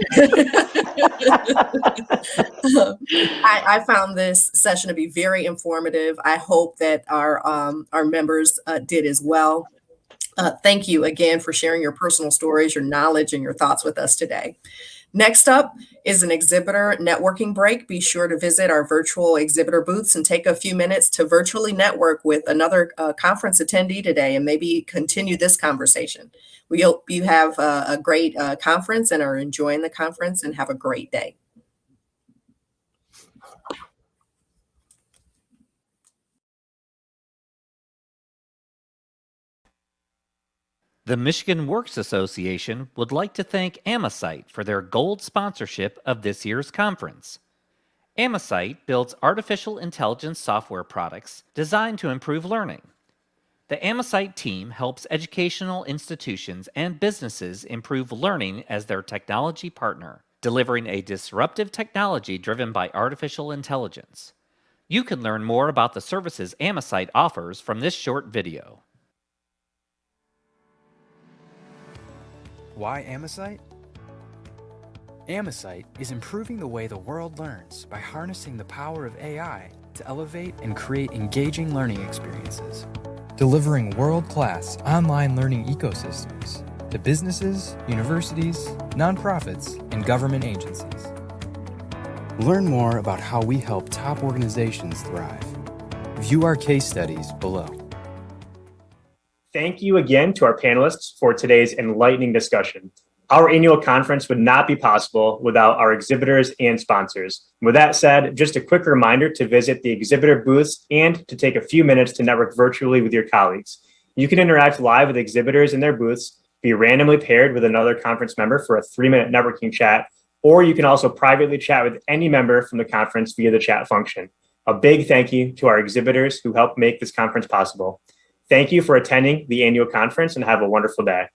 I found this session to be very informative. I hope that our members did as well. Thank you again for sharing your personal stories, your knowledge, and your thoughts with us today. Next up is an exhibitor networking break. Be sure to visit our virtual exhibitor booths and take a few minutes to virtually network with another conference attendee today and maybe continue this conversation. We hope you have a great conference and are enjoying the conference, and have a great day. The Michigan Works Association would like to thank Amicite for their gold sponsorship of this year's conference. Amicite builds artificial intelligence software products designed to improve learning. The Amicite team helps educational institutions and businesses improve learning as their technology partner, delivering a disruptive technology driven by artificial intelligence. You can learn more about the services Amicite offers from this short video. Why Amesite? Amesite is improving the way the world learns by harnessing the power of AI to elevate and create engaging learning experiences, delivering world-class online learning ecosystems to businesses, universities, nonprofits, and government agencies. Learn more about how we help top organizations thrive. View our case studies below. Thank you again to our panelists for today's enlightening discussion. Our annual conference would not be possible without our exhibitors and sponsors. With that said, just a quick reminder to visit the exhibitor booths and to take a few minutes to network virtually with your colleagues. You can interact live with exhibitors in their booths, be randomly paired with another conference member for a 3-minute networking chat, or you can also privately chat with any member from the conference via the chat function. A big thank you to our exhibitors who helped make this conference possible. Thank you for attending the annual conference and have a wonderful day.